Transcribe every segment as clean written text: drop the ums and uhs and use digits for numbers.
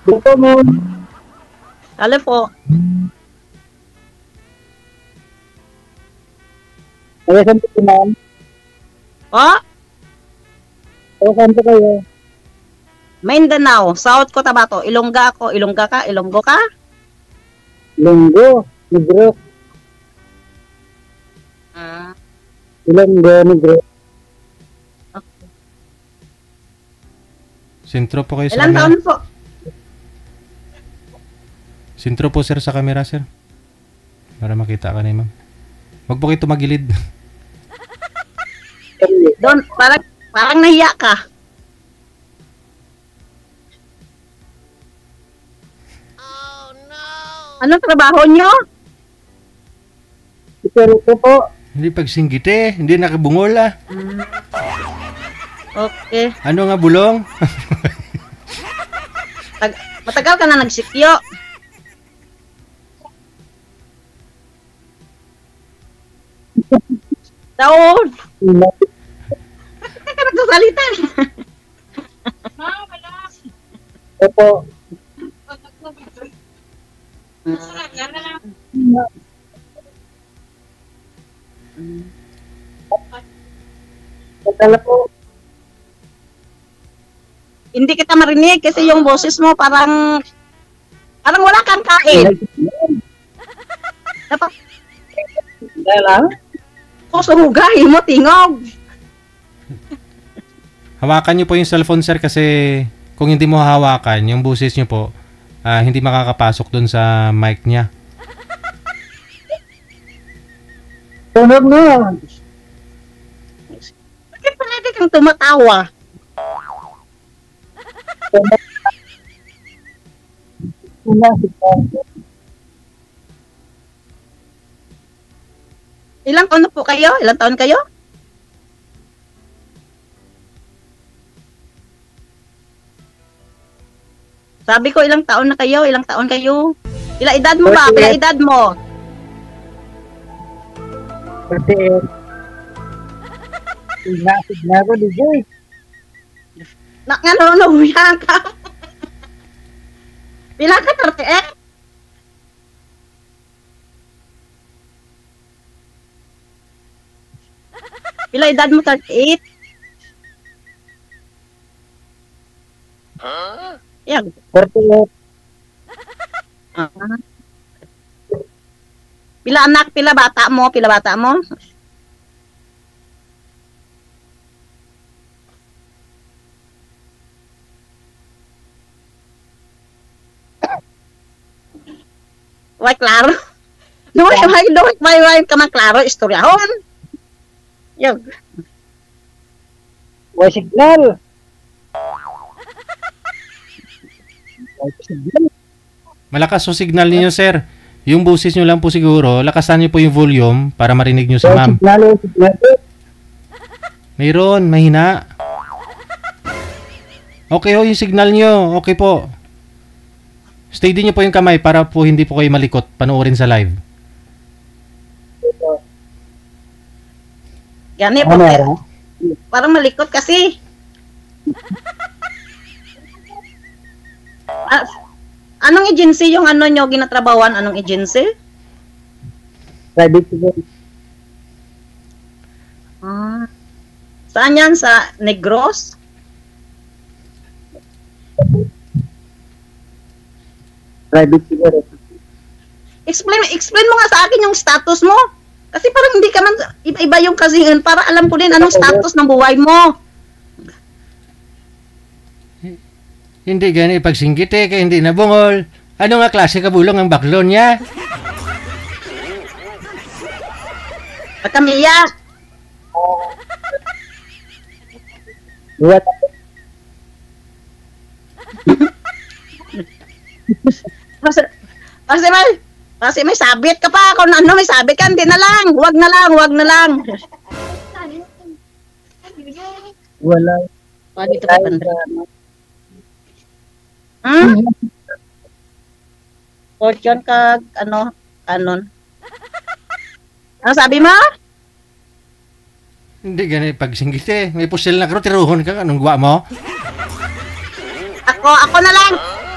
Dito mo. Hello po. Nagasan po ma'am. Oh, Nagasan po kayo. Mindanao, South Cotabato, Ilongga ako, Ilongga ka, Ilonggo ka? Linggo. Negro. Ah, Ilonggo. Negro. Sintro po kayo sa ilang camera. taon po? Sintro po sir sa camera sir. Para makita ka ni ma'am. Huwag po kayo tumagilid. Doon, parang nahiya ka. Anong trabaho nyo? Ito po. Hindi pagsinggit eh. Hindi nakabungol ah. Okay. Ano nga bulong? Matagal ka na nagsikyo. Taon. Bakit ka nagsasalita? Ito po. Pagkala po. Hindi kita marinig kasi yung boses mo parang wala kang kain. Dapat Dahil lang. ko surugahin mo tingog. Hawakan niyo po yung cellphone sir kasi kung hindi mo hawakan, yung busis niyo po, hindi makakapasok dun sa mic niya. Tunog na. Bakit pwede kang tumatawa? Ilang taon na po kayo? Ilang taon kayo? Sabi ko ilang taon na kayo? Ilang taon kayo? Ilang edad mo ba? Ilang edad mo? 38. Inasig na ako, DJ. Nanonohuya ka. Pila ka 38? Pila edad mo 38? Yan. 48. Ah. Pila anak, pila bata mo, pila bata mo? Why, klaro? Why ka man klaro, istoryahon? Yan. May signal. May signal. Malakas yung signal niyo sir. Yung busis niyo lang po siguro, lakasan niyo po yung volume para marinig niyo si May ma'am. signal. May signal. Mayroon, mahina. Okay ho yung signal niyo. Okay po. Steady niyo po yung kamay para po hindi po kayo malikot panoorin sa live. Gani po. Ano? Parang malikot kasi. Anong agency yung ano nyo ginatrabawan? Anong agency? Private signal. Saan yan? Sa Negros? Private signal. Explain mo nga sa akin yung status mo. Kasi parang hindi ka man, iba-iba yung kasi para alam ko din anong status ng buhay mo. Hindi gani pagsinggit eh, kaya hindi nabungol. Ano nga klase kabulong ang baklon niya? Pagkamiya. What? Kasi may sabit ka pa. Kung ano may sabit ka, hindi na lang. Wag na lang, wag na lang. Wala. Wag ito kay Pandre. Fortune kag ano, kanon. Ano sabi mo? Hindi gani pagsinggit eh. May pusil na karo, tiruhon ka. Anong gawa mo? Ako na lang.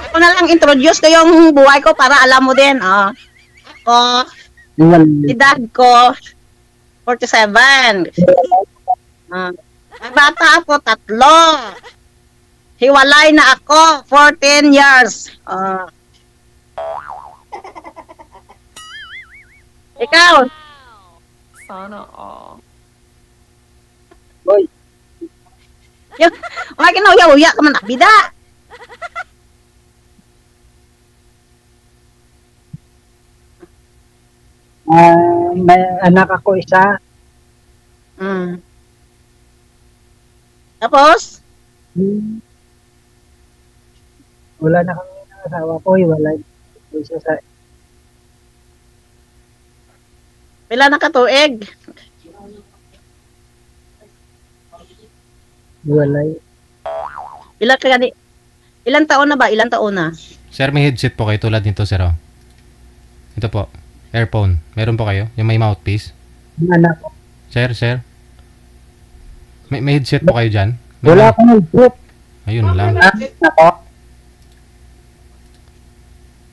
Ako Ako na lang introduce ko yung buhay ko para alam mo din. Oh. Ako, Hiwalay. edad ko, 47. Ang bata ako, 3. Hiwalay na ako, 14 years. Ikaw, Sana all. Boy, wala kinauya-uya ka man, bida. may anak ako isa. Mm. Tapos, Hmm. Wala na kami ng asawa ko, hiwalay. Isa sa pila na katuig? hiwalay. Ilan ka gani? Ilang taon na ba? Ilang taon na? Sir, may headset po kayo tulad nito, sir. Oh. Ito po. Earphone. Meron po kayo? Yung may mouthpiece. Yung anak ko. Sir. May headset po kayo dyan? May Wala akong group. Ayun lang. Ako.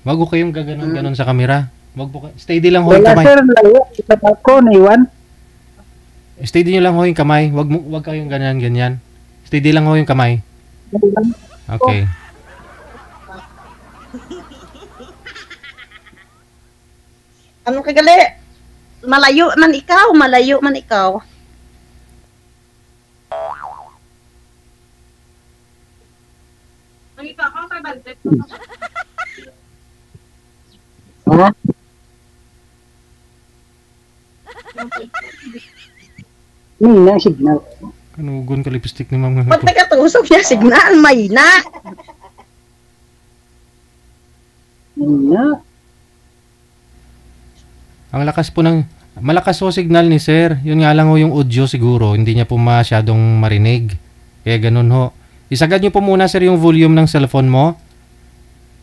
Wag ko kayong gaganon-ganon sa camera. Wag po kayo. Steady lang ho yung Wala kamay. sir, layo. Isa ko, naiwan. Steady nyo lang ho yung kamay. Wag kayong ganyan-ganyan. Steady lang ho yung kamay. Naiwan. Okay. Ano kagali? Malayo man ikaw, malayo man ikaw. Ha? May signal. Kanugon ka lipstick ni ma'am. Pag nakatusok niya, signal, may na. Na. Ang lakas po ng... Malakas po signal ni sir. Yun nga lang ho yung audio siguro. Hindi niya po masyadong marinig. Kaya ganun ho. Isagad niyo po muna sir yung volume ng cellphone mo.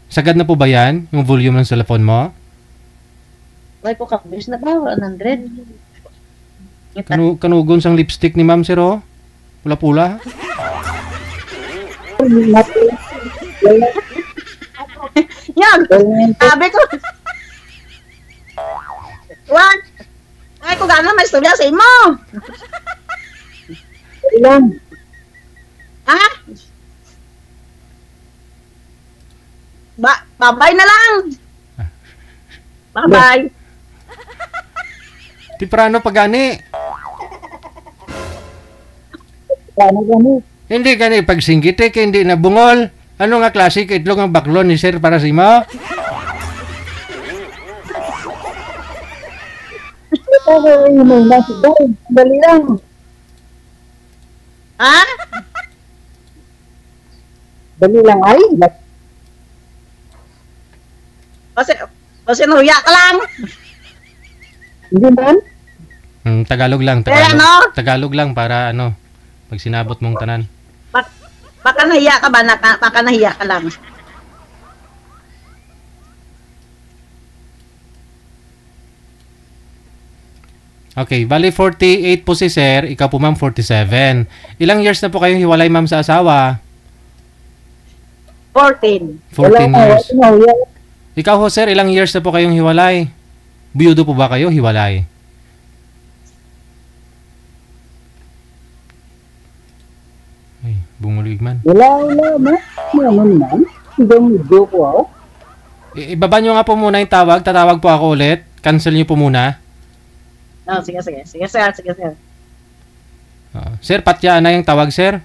Sagad na po ba yan? Yung volume ng cellphone mo? Wala ko kabis na ba? 100? Kanugon sang lipstick ni ma'am sir ho. Pula-pula. Yan! Sabi ko. Wag! Ay, kung gano'n may istorya sa imo. Ilan? Ha? Babay na lang. Bye-bye. Di prano pagani. Paano gani? Hindi gani pagsinggit kay hindi na bungol. Ano nga klase ka itlog ang baklon ni sir para sa imo? Ay, may nasigaw. Dali lang. Ha? Dali lang ay. Kasi nuya ka lang. Hindi man. Tagalog lang, Eh, Tagalog. ano? Tagalog lang para ano, pag sinabot mong tanan. Baka nahiya ka ba? Baka nahiya ka lang. Okay, bali 48 po si sir, ikaw po ma'am 47. Ilang years na po kayong hiwalay ma'am sa asawa? 14. 14 years. Wala. Ikaw ho sir, ilang years na po kayong hiwalay? Biyudo po ba kayo? Hiwalay? Ay, bumulig man. Wala. Naman man. Hanggang medyo ko ako. Ibaba nyo nga po muna yung tawag. Tatawag po ako ulit. Cancel nyo po muna. Oh, sige. Sige. Sir, patyaan na yung tawag, sir.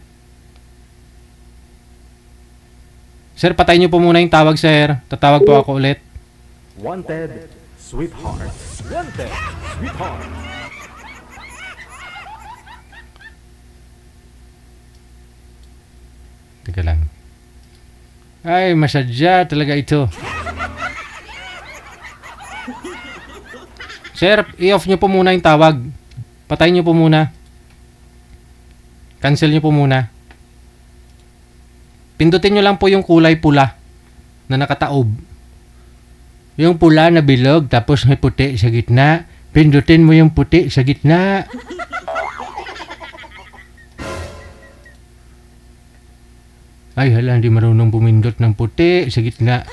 Sir, patay nyo po muna yung tawag, sir. Tatawag po ako ulit. Wanted, sweetheart. Wanted, sweetheart. Teka lang. Ay, masadya talaga ito. Sir, i-off nyo po muna yung tawag. Patay nyo po muna. Cancel nyo po muna. Pindutin nyo lang po yung kulay pula na nakataob. Yung pula na bilog tapos may puti sa gitna. Pindutin mo yung puti sa gitna. Ay, hala, hindi marunong bumindot ng puti sa gitna.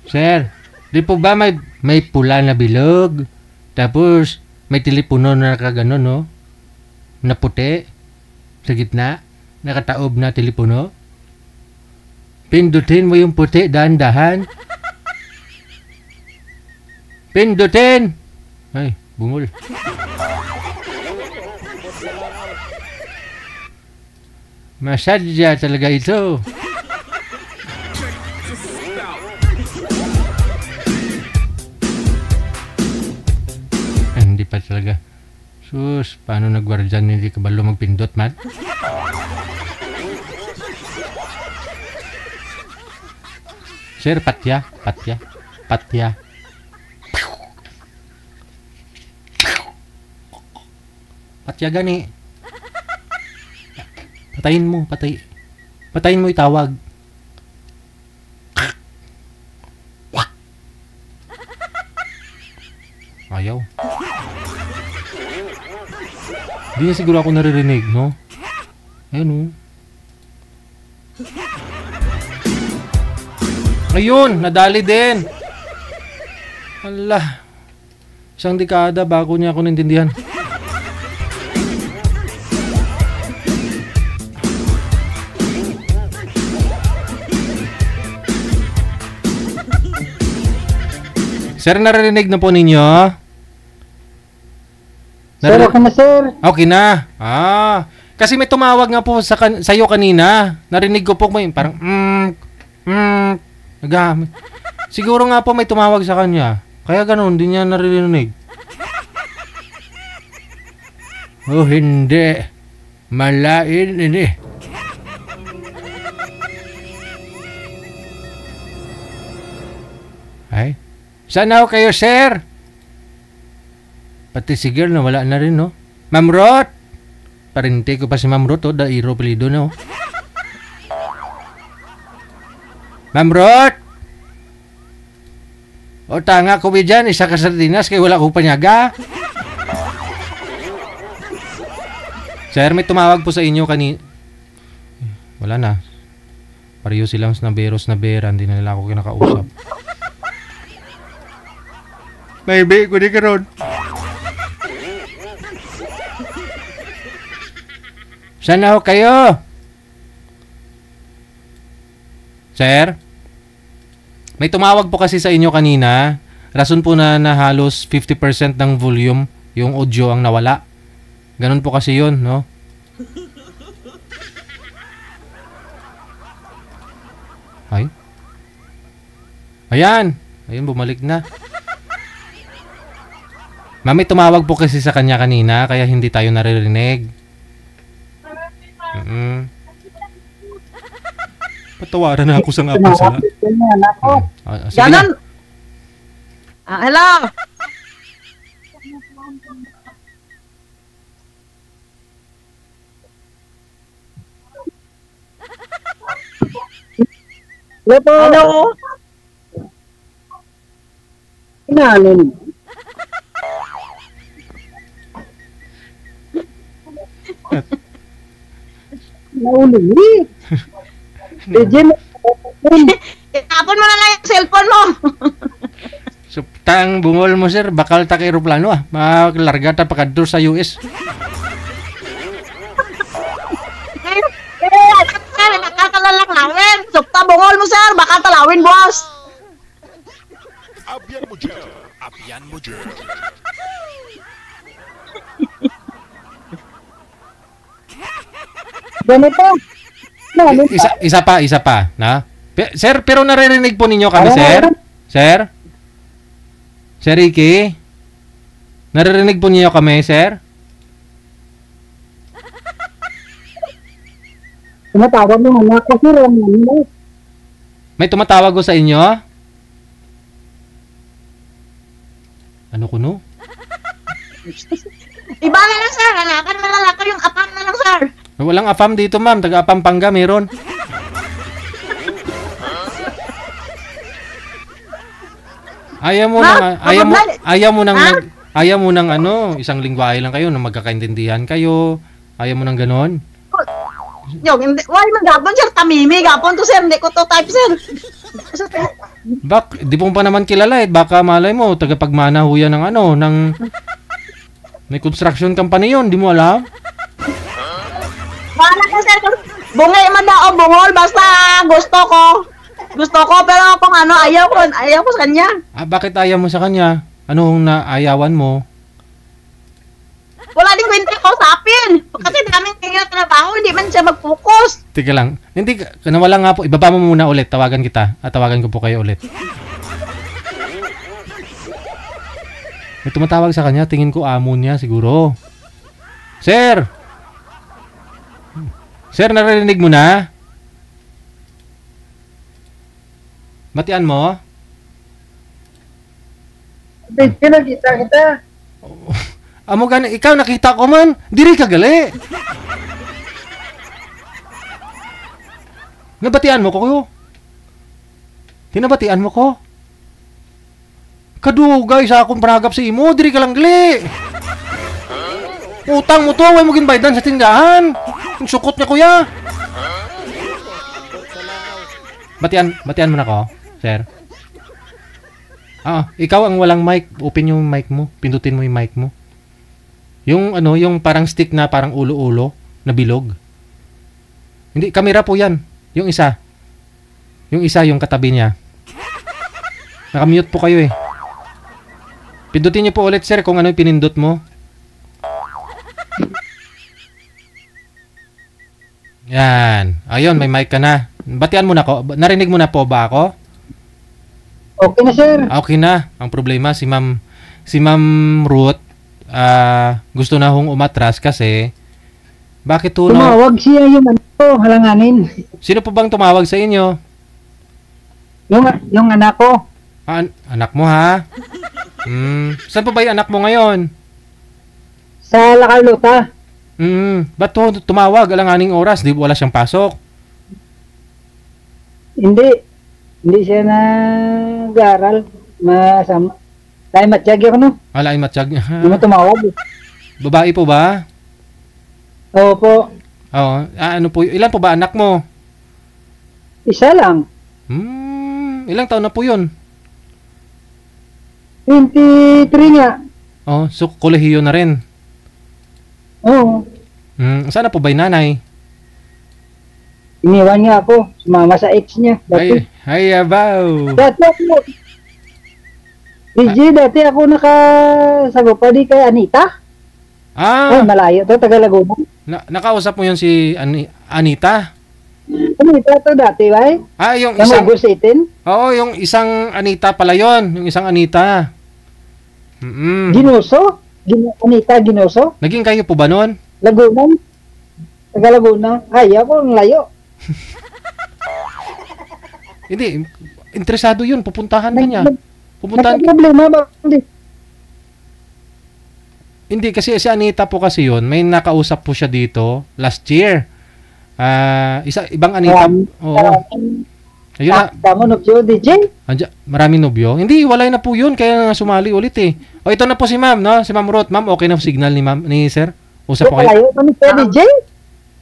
Sir, di po ba may pula na bilog? Tapos, may telepono na nakaganon, no? Na puti sa gitna. Nakataob na telepono. Pindutin mo yung puti, dahan-dahan. Pindutin! Ay, bungol. Masadya talaga ito. Ay, hindi pa talaga. Sus, paano nagwardyan hindi kabalo magpindot, man? Sir, patya. Patya gani. Patayin mo itawag. Ayaw. Hindi niya siguro ako naririnig, no? Ayun, no? Ayun, nadali din. Allah. Isang dekada bago niya ako naintindihan. Sir, naririnig na po ninyo? Sir, okay na, sir. Okay na. Kasi may tumawag nga po sa'yo kanina. Narinig ko po may parang nagamit. Siguro nga po may tumawag sa kanya. Kaya ganun, hindi niya naririnig. Oh, hindi. Malain ini. Ay. Sana kayo, sir? Pati si girl na wala na rin, no? Ma'am Rot! Parinte ko pa si Ma'am Rot, dairo palido na, oh. Ma'am Rot! O, tanga ko ba dyan? Isa ka sardinas kaya wala ko panyaga. Sir, may tumawag po sa inyo Wala na. Pareho silang snaberos na bera. Hindi na nila ako kinakausap. Maybe, ko di karon. Sana ho kayo? Sir? May tumawag po kasi sa inyo kanina. Rason po na halos 50% ng volume, yung audio ang nawala. Ganun po kasi yun, no? Ay? Ayan! Ayun, bumalik na. Mami, tumawag po kasi sa kanya kanina, kaya hindi tayo naririnig. Patawaran na ako sa nga po sila. Ganon. Hello. Hello. Inanin. Naulit. Legend. Itapon mo na lang yung cellphone mo. Tang bungol mo, sir, bakal ta kay aeroplano, maglarga ta pakadto sa US. Sir, nakakalalak lawin. Supta bungol mo, sir. Baka talawin, boss. Abyan mo dyan. Abyan mo dyan. Ganito. Isa pa, na? Sir, pero naririnig po ninyo kami, sir? Sir? Sir Ricky? Naririnig po ninyo kami, sir? Tumatawag ng anak ko, sir. May tumatawag ko sa inyo? Ano ko, no? Iba na lang, sir. Hanakan mo na lang yung apam na lang, sir. Walang afam dito, ma'am. Taga-Pampanga, meron. Ayaw mo nang Ayaw mo ng ano, isang lingwahe lang kayo na magkakaintindihan kayo. Ayaw mo ng ganon? Yung, hindi, why man gapon, sir, tamimi, gapon to, sir, hindi ko to type, sir. Di mo pa naman kilala eh. Baka malay mo, tagapagmana ho yan ng ano, ng... May construction company yun, di mo alam? Wala ko, sir, bungay man daw, bungol, basta gusto ko. Gusto ko, pero kung ano, ayaw ko sa kanya. Bakit ayaw mo sa kanya? Anong naayawan mo? Wala din kwento ko sa apin. Kasi daming tingin na trabaho, hindi man siya mag-focus. Tika lang. Hindi, nawala nga po. Ibaba mo muna ulit. Tawagan kita. Tawagan ko po kayo ulit. May tumatawag sa kanya. Tingin ko amo niya siguro. Sir! Sir, narinig mo na? Batian mo? Pinakita kita. Amo gani, ikaw nakita ko man. Diri ka gali. Nabatian mo ko. Tinabatian mo ko. Kadugay sa akong panagap sa imo. Diri ka lang gali. Utang mo to. Huwag mo ginbaydan sa tindahan. Ang sukot niya kuya. Batian mo na ko, sir. Ikaw ang walang mic. Open yung mic mo. Pindutin mo yung mic mo. Yung ano, yung parang stick na parang ulo-ulo na bilog. Hindi, kamera po yan. Yung isa. Yung katabi niya. Nakamute po kayo eh. Pindutin niyo po ulit, sir, kung ano yung pinindot mo. Yan. Ayun, may mic ka na. Batian mo na ko. Narinig mo na po ba ako? Okay na, sir. Okay na. Ang problema, si Ma'am Ruth, gusto na hong umatras kasi bakit to Tumawag siya yung ano, halanganin. Sino po bang tumawag sa inyo? Yung anak ko. Anak mo ha? Saan pa ba yung anak mo ngayon? Sa Lacarlota. Ba't to tumawag? Alanganing oras, di wala siyang pasok? Hindi siya nag-aaral. Masama. Dahil matiyag ako, no? Alain matiyag niya. Hindi mo tumawag. Babae po ba? Opo. Oo. Ano po, ilan po ba anak mo? Isa lang. Ilang taon na po yun? 23 nga. Oh, so kolehiyo na rin. Oo. Saan na po ba yung nanay? Iniwan niya ako. Sumama sa ex niya. Dati. Ay, abaw. Dati ako. Dati ako nakasagupa di kay Anita. Ay, malayo to, taga Laguna. Nakausap mo yun si Anita? Anita to dati, ba? Yung isang... Oo, yung isang Anita pala yun. Yung isang Anita. Ginoso? Anita Ginoso? Naging kayo po ba nun? Laguna. Taga Laguna. Ay, ako ang layo. Hindi, interesado yun. Pupuntahan ka niya. Problema ba? Hindi, kasi si Anita po kasi yun. May nakausap po siya dito last year. Ibang Anita. Oo. Ayun na. Tama nobyo, DJ? Maraming nobyo. Hindi, walay na po yun. Kaya nga sumali ulit eh. O, ito na po si ma'am, no? Si Ma'am Ruth. Ma'am, okay na signal ni sir? Usap po kayo. Malayo pa ni DJ?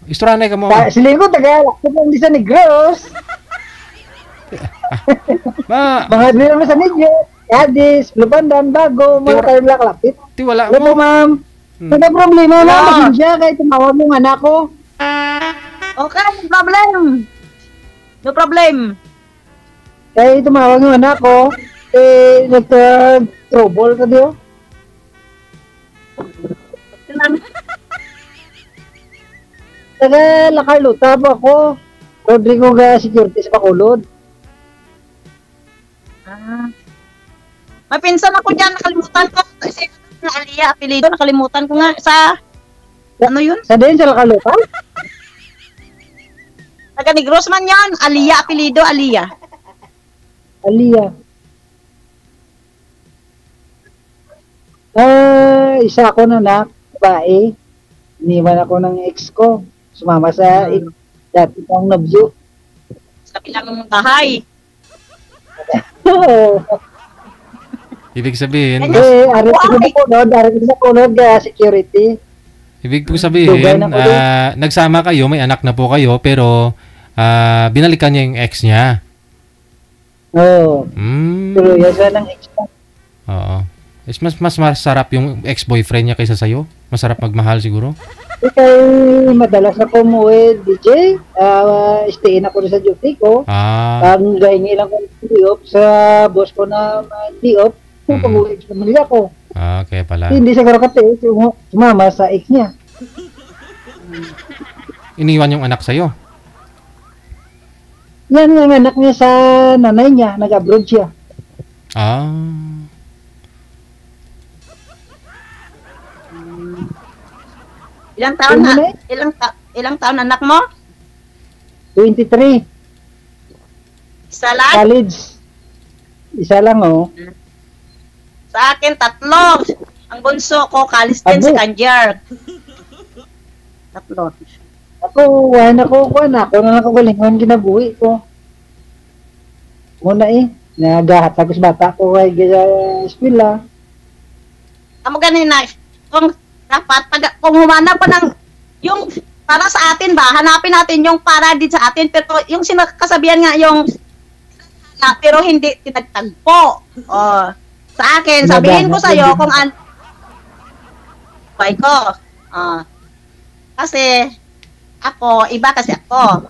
Istoranay ka mo. Siling ko, taga-lakot lang di sa Negros. Mga dito naman sa Negro. Cadiz, Lubandan, Bago, mga tayong laklapit. Wala mo. Hello, ma'am. Wala problema na. Pasensya kahit tumawag mong anak ko. Okay, no problem. No problem. Kahit tumawag yung anak ko, nagka-trouble ka diyo. Taga Lacarlota po ako. Rodrigo ga security sa Bacolod. May pinsan ako dyan, nakalimutan ko. Kasi Alia, apelido, nakalimutan ko nga. Sa, ano yun? Sa din, sa Lacarlota? Taga Negros man yan. Alia, apelido, Alia. Alia. Isa ako na anak, babae. Iniwan ako ng ex ko. Sumama sa dati kong nabyo. Sa bilang bahay. Ibig sabihin, Eh, ari ko sa kulod, security. ibig po Dugay sabihin, na ko doon. nagsama kayo, may anak na po kayo, pero binalikan niya yung ex niya. Oo. Mm. Pero yan siya ng extra. Oo. Is mas masarap yung ex-boyfriend niya kaysa sa'yo? Masarap magmahal siguro? Kaya madalas ako umuwi, DJ. Stayin ako sa duty ko. Ang gahingi lang kong di-off sa boss ko na di-off. Kung pag-uwi sa pamilya ko. Okay pala. Hindi siguro kasi sumama sa ex niya. Iniwan yung anak sa'yo? Yan ang anak niya sa nanay niya. Nag-abroad siya. Ilang taon na? Ilang taon anak mo? 23. Isa lang? College. Isa lang, oh. Sa akin, 3. Ang bunso ko, college din, Abo. second year. 3. Ako na ako na nakagalingan ginabuhi ko. Muna nagahatag ko sa bata ko kay eskwela. Amo ganina, kung dapat, kung humanap pa ng, yung, para sa atin ba, hanapin natin yung para din sa atin, pero yung sinakasabihan nga yung, pero hindi tinagtagpo. Sa akin, sabihin ko sa'yo kung ano, ko. Kasi, ako, iba kasi ako.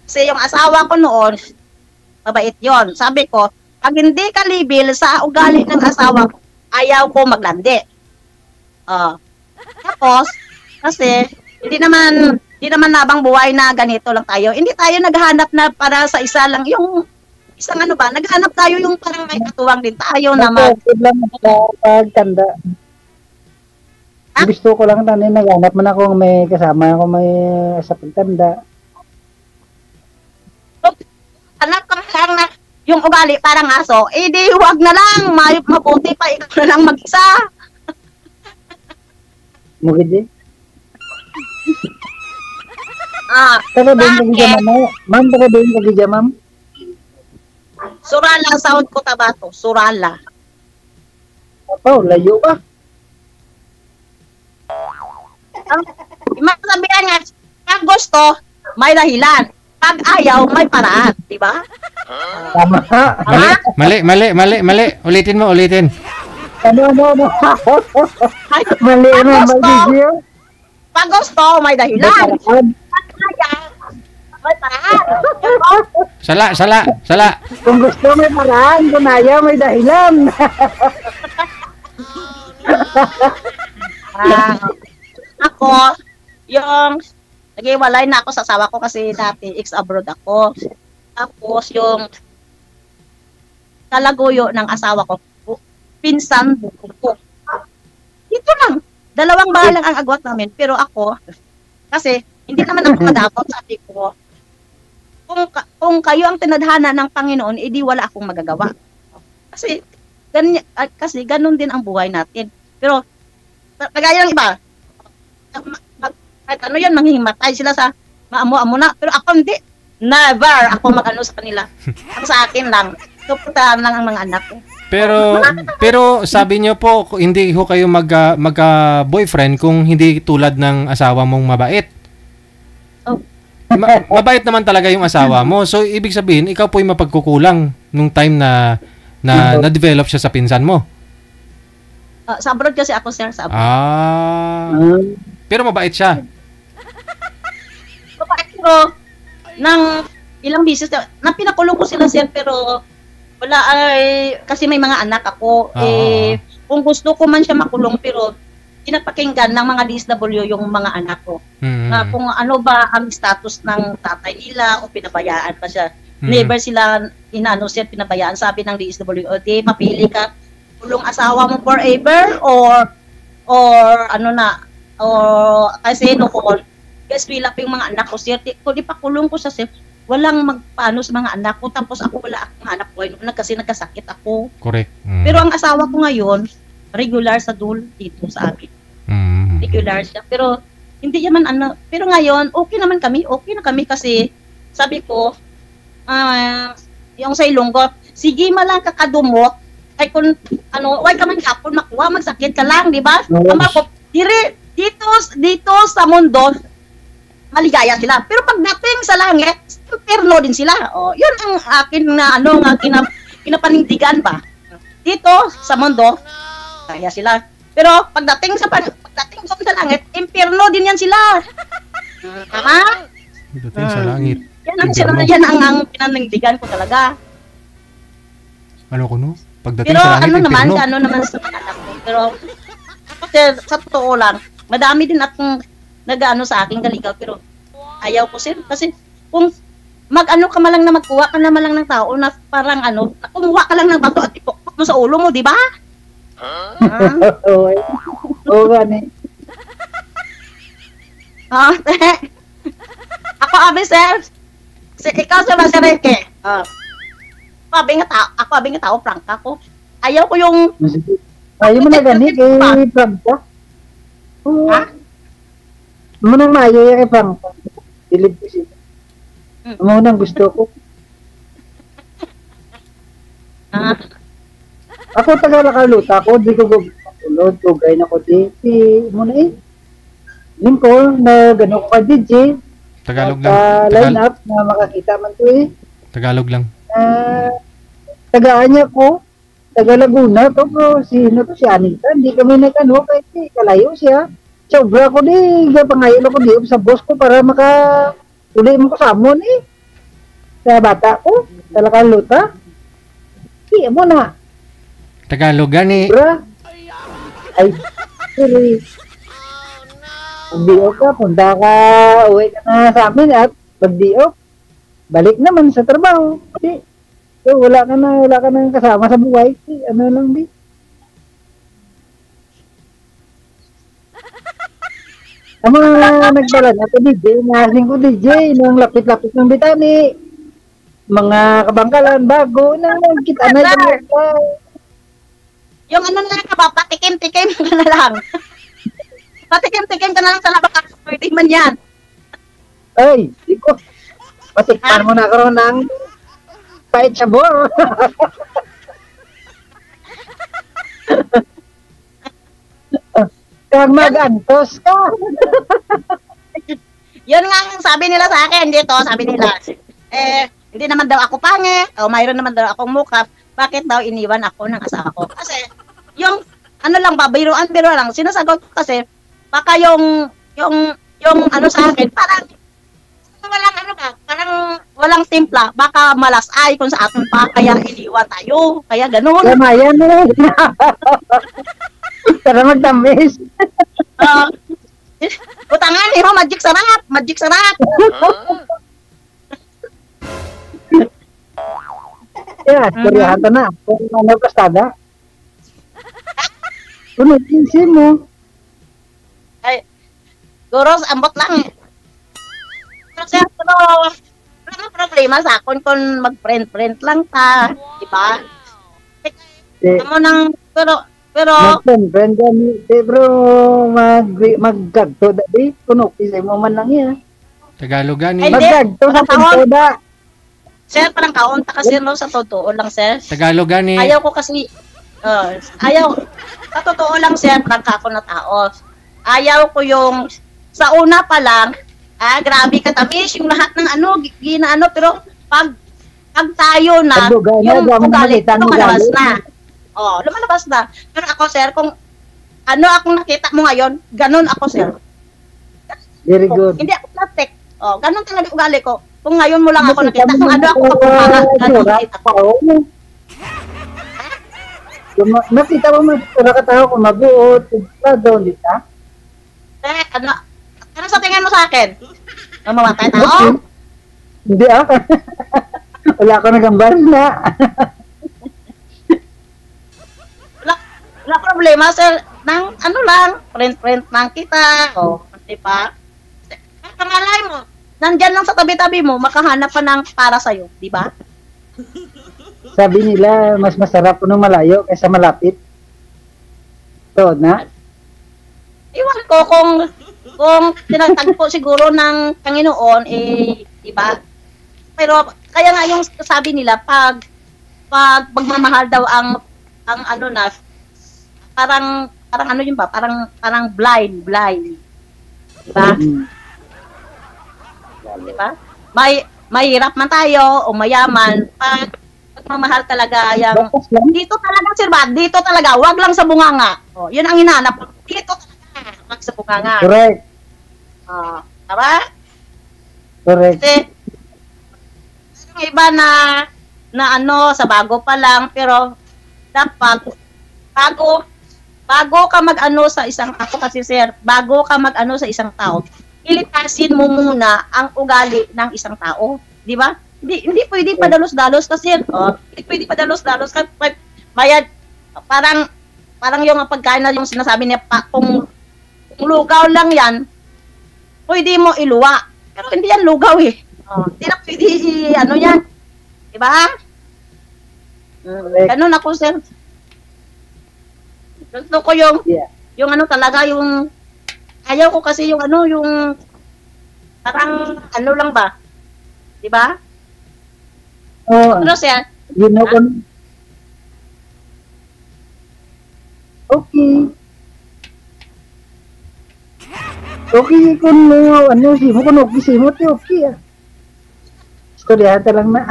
Kasi yung asawa ko noon, mabait yon. Sabi ko, pag hindi ka libil sa ugali ng asawa ko, ayaw ko maglandi. Tapos, kasi, hindi naman nabang buhay na ganito lang tayo. Hindi tayo naghahanap na para sa isa lang, yung isang ano ba, naghahanap tayo yung parang may katuwang din tayo na lang sa pagtanda. Gusto ko lang tanin naghanap man ako may kasama ako may sa pagtanda. Hanap ka lang na yung ugali parang aso, di huwag na lang, mabuti pa ikaw na lang mag-isa. Mugid eh. Sa Taga din akin, kagidya ma'am. Ma'am, taga din kagidya ma'am. Surala sound ko tabato, Surala. Apo, layo ka. Masabihan nga, pag gusto, may dahilan. Pag ayaw, may paraan, di ba? Tama. Mali. Ulitin mo. Ano. Ay, Mali pag mo, gusto, magigil. pag gusto, may dahilan. Pag ayaw, may paraan. Sala. Kung gusto may paraan, kung ayaw may dahilan. Ako, yung nag-iwalay na ako sa asawa ko kasi dati ex-abroad ako. Tapos yung kalaguyo ng asawa ko, pinsan bukod ko. Ito lang, 2 bahay lang ang agwat namin. Pero ako, kasi hindi naman ako kadapot, sabi ko, kung kayo ang tinadhana ng Panginoon, edi wala akong magagawa. Kasi ganun din ang buhay natin. Pero, kagaya ng iba, ano yan, manghihimatay sila sa maamo-amo na. Pero ako hindi. Never ako mag-ano sa kanila. Ang sa akin lang. Suportahan lang ang mga anak ko. Pero sabi niyo po, hindi ho kayo mag-boyfriend kung hindi tulad ng asawa mong mabait. Oh. Mabait naman talaga yung asawa mo. So, ibig sabihin, ikaw po yung mapagkukulang nung time na na-develop siya sa pinsan mo. Sa abroad kasi ako, sir, sa abroad. Pero mabait siya. Pero, nang ilang bisis na pinakulong ko sila, sir, pero wala kasi may mga anak ako. Kung gusto ko man siya makulong, pero pinapakinggan ng mga DSW yung mga anak ko. Na kung ano ba ang status ng tatay nila o pinabayaan pa siya. Never sila pinabayaan. Sabi ng DSW, di mapili ka kulong asawa mo forever or kasi noon guys, pila pa yung mga anak ko, sir. Kung ipakulong ko sa sir, walang magpaano sa mga anak ko, tapos ako wala akong anak ko kasi nagkasakit ako. Correct. Pero ang asawa ko ngayon, regular sa dul dito sa akin. Regular siya. Pero hindi naman pero ngayon, okay na kami kasi sabi ko, yung sa Ilonggo, sige malang kakadumot, Ay kung why ka man kapon makuha, magsakit ka lang, di ba? Oo. Ama ko, dito sa mundo, maligaya sila. Pero pagdating sa langit, perno din sila. Oh, yun ang akin na kinapanindigan ba. Dito sa mundo, kaya sila. Pero pagdating doon sa langit, impierno din yan sila. Tama? Pagdating sa langit. Yan ang pinanindigan ko talaga. Ano ko no? Pagdating Pero sa langit, impierno. ano naman sa mga anak ko. Pero kasi sa totoo lang, madami din akong nag-ano sa aking kaligaw, pero ayaw ko sir. Kasi kung mag-ano ka malang na magkuha ka na malang ng tao na parang kumuha ka lang ng bato at ipukpok mo sa ulo mo, di ba? Oo, gani. Ako, abi sir. Ikaw sa Masareke. Ako, abi nga tao, prangka ko. Ayaw ko yung... Ayaw mo na gani kay Franca? Oo. Ha? Mo nang maayo kay Franca. Dilib ko siya. Mo nang gusto ko. Ako taga-lakaluta ko, di ko gulod, tugay na ko di. Mo na eh. Lingko, na gano'n ko ka DJ. Tagalog lang. Line up na makakita man ko eh. Tagalog lang. Tagaan niya ko. Taga Laguna to bro. Sino to si Anita? Hindi kami nagano kahit kalayo siya. Sobra ko di. Pangayon ako di sa boss ko para uli mo ko sa amon eh. Sa bata ko. Sa lakaluta. Iya mo na. Tagalog gani. Bra. Ay, sorry. Magdiok ka, punta ka, uwi ka na sa amin at magdiok. Balik naman sa trabaho. Di. So, wala ka na kasama sa buhay. Di, ano lang di. Ang mga nagbalan ako DJ, nahasing ko DJ, nang lapit-lapit ng bitani. Mga kabangkalan, bago, na kita na dyan. Yung na lang ka ba, patikim-tikim ka na lang. Patikim-tikim ka na lang sa labak. Pwede man yan. Ay, di ko. Patikpan mo na karoon ng pait sabor. Kag mag-antos ka. Yun nga ang sabi nila sa akin dito, sabi nila. Hindi naman daw ako pangit, o mayroon naman daw akong mukha. Bakit daw iniwan ako ng asawa ko? Kasi, yung, lang ba, biro lang, sinasagot ko kasi, baka yung sa akin, parang walang timpla, baka malasay kung sa atin pa, kaya iniwan tayo, kaya ganun. Kamayan eh. Para magtamis. Utangan, magic sarap. Yeah, kuryahan na. Kung ano kastada. Kung itinsin mo. Ay, guros, ambot lang eh. Pero wala problema sa akin kung mag-friend lang ta. Diba? Amo nang, pero, mag-friend kami. Bro, mag-gagto dati. Kung okay mo man lang yan. Tagalog gani. Mag-gagto sa pagtoda. Sir, parang kaunta kasi no, sa totoo lang, sir. Tagalog gani. Ayaw ko kasi, sa totoo lang, sir, parang kako na tao. Ayaw ko yung, sa una pa lang, grabe katamis, yung lahat ng pero pag tayo na, yung ugali, lumalabas na. Lumalabas na. Pero ako, sir, kung akong nakita mo ngayon, ganun ako, sir. Very good. Hindi ako plastic. Ganun talaga ugali ko. Kung ngayon mo lang ako nakita, kung ako kapupara, ganun nakita ko. Nakita mo nakatao kung mabuot, doon dito. Ano sa tingin mo sa akin? Mamatay tao? Hindi Wala ako nagambar na. Wala problema, sir. Nang friend lang kita. Di ba? Pangalay mo, nandyan lang sa tabi-tabi mo, makahanap pa ng para sa'yo, di ba? Sabi nila, mas masarap nung malayo kaysa malapit. Ito na. Iwan ko kung tinatagpo siguro ng Panginoon, di ba? Pero, kaya nga yung sabi nila, pag magmamahal daw ang ang ano na, parang ano yun ba? Parang blind. Diba? Diba? Mahirap man tayo o mayaman, pag mamahal talaga yung dito talaga sir ba? Dito talaga, wag lang sa bunganga. Oh, yun ang hinahanap ko. Dito talaga, wag sa bunganga. Correct. Tama? Correct. Kasi yung iba na ano sa bago pa lang pero dapat bago ka mag-ano sa isang tao kasi sir, bago ka mag-ano sa isang tao, ilitasin mo muna ang ugali ng isang tao, di ba? Hindi pwede padalos-dalos kasi hindi pwede padalos-dalos kasi bayad parang yung pagkain na yung sinasabi niya kung lugaw lang yan, pwede mo iluwa. Pero hindi yan lugaw eh. Hindi na pwede ano yan. Di ba? Ganun ako sir. Gusto ko yung ano talaga yung ayaw ko kasi yung ano yung parang ano lang ba? Di ba? Pero sir, okay. Okay kung ano simo kung okay simo ti okay. Storyata lang na.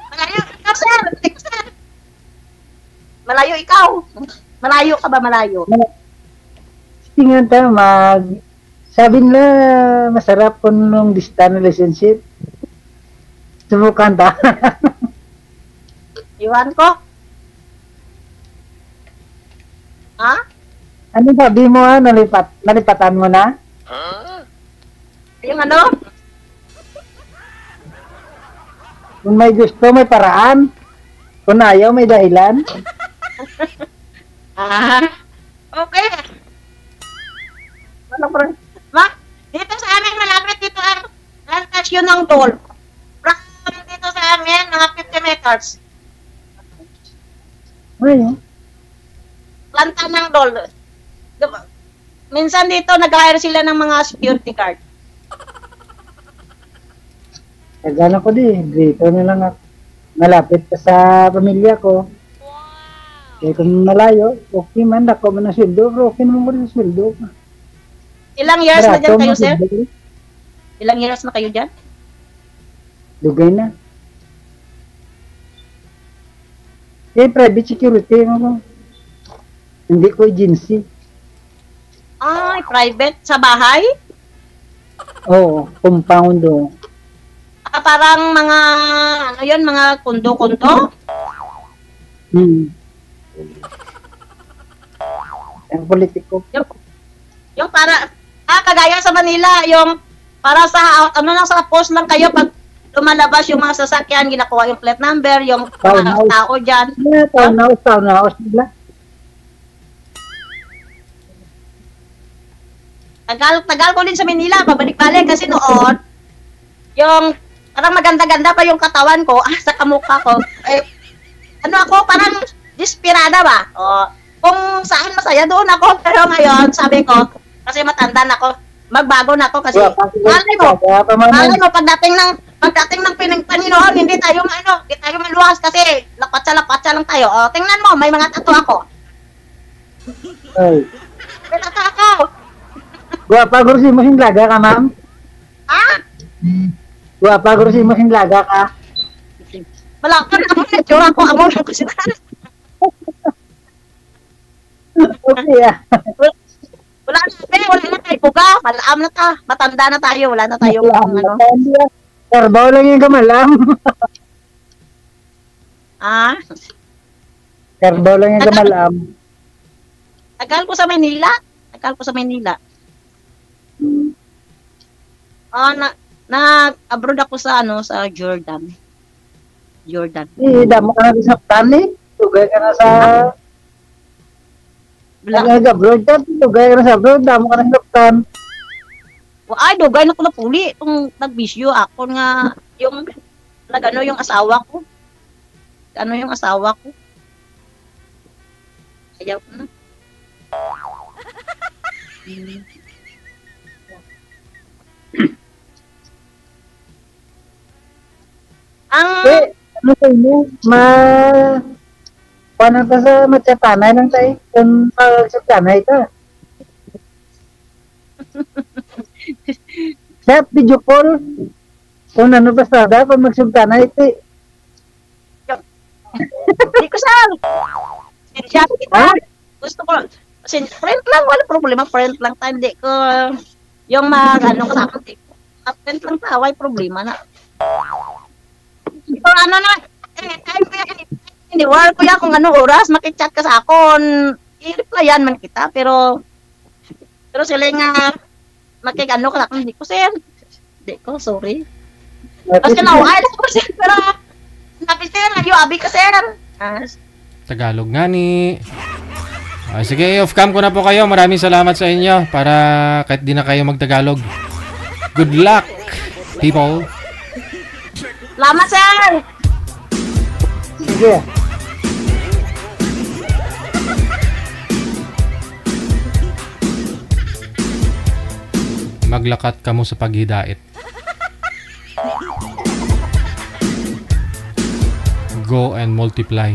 Malayo ikaw sir. Malayo ikaw. Malayo ka ba malayo? Tingnan ta sabi nila masarap kung long distance relationship. Subukan ta. Iwan ko. Ha? Ano sabi mo nalipatan mo na? Yung ano? Kung may gusto, may paraan. Kung ayaw, may dahilan. Okay. Dito sa amin, malapit dito ang plantasyon ng dol. From dito sa amin, mga 50 meters. Ayun. Planta ng dol. Minsan dito, nag-hire sila ng mga security guard. Kagana ko dito na lang ako. Malapit pa sa pamilya ko. Kaya kung malayo, okay man, ako man ang sweldo, okay naman ko rin ang sweldo. Ilang years na dyan kayo, sir? Ilang years na kayo dyan? Dugay na. Private security mo. Hindi ko agency. Ay, private? Sa bahay? Oo, compound o. Parang mga, ano yun, mga kundo-kundo? Ang politiko. Yung para, kagaya sa Manila, yung para sa, ano lang sa post lang kayo pag lumalabas yung mga sasakyan, ginakuha yung plate number, yung mga tao dyan. Townhouse nila. Tagal ko din sa Manila, pabalik-balik kasi noon, yung parang maganda-ganda pa yung katawan ko, sa kamukha ko. Ano ako, parang desperada ba? Kung saan masaya doon ako, pero ngayon, sabi ko, kasi matanda na ako, magbago na ako kasi, malay mo, pagdating ng Panginoon, hindi tayo maluwas kasi lapatsa lang tayo. Tingnan mo, may mga tattoo ako. May tattoo ako. Guwapa, gurusin mo hinglaga ka, ma'am? Ha? Guwapa, gurusin mo hinglaga ka? Wala ka na akong natura ko. Amo na kasi Okay, Wala na tayo buga. Malaam na ta. Matanda na tayo. Wala na tayo. Karbaw lang yung kamalam. Karbaw lang yung kamalam. Tagal ko sa Manila. Abroad ako sa sa Jordan. Damo ka na sa Tani. Tugay ka na sa abroad ka. Tugay ka na sa abroad. Damo ka na sa Tan. Ay, dugay na ko na puli. Itong nagbisyo ako nga yung yung asawa ko. Yung asawa ko. Ayaw ko na. ano sa inyo, paano ka sa matyatanay lang tayo, kung magsagtanay ka. Sa video call, kung ano basta da, pag magsagtanay ito. Hindi ko saan. Sinchat kita. Gusto ko, friend lang, wala problema, friend lang tayo. Hindi ko, yung ano ko sa akin, friend lang tayo, wala problema na. So, ano na, anytime ko yan, ini-work ko yan kung anong oras, makichat ka sa akon, i-replyan man kita, pero sila nga, makikano ka sa akin, hindi ko, sir. Hindi ko, sorry. Kasi nawala ko, sir, pero, nabi, sir, abi ka, sir. Tagalog nga ni. Sige, off-cam ko na po kayo. Maraming salamat sa inyo para kahit di na kayo magtagalog. Good luck, people. Salamat, sir. Sige. Maglakat ka mo sa paghidait. Go and multiply.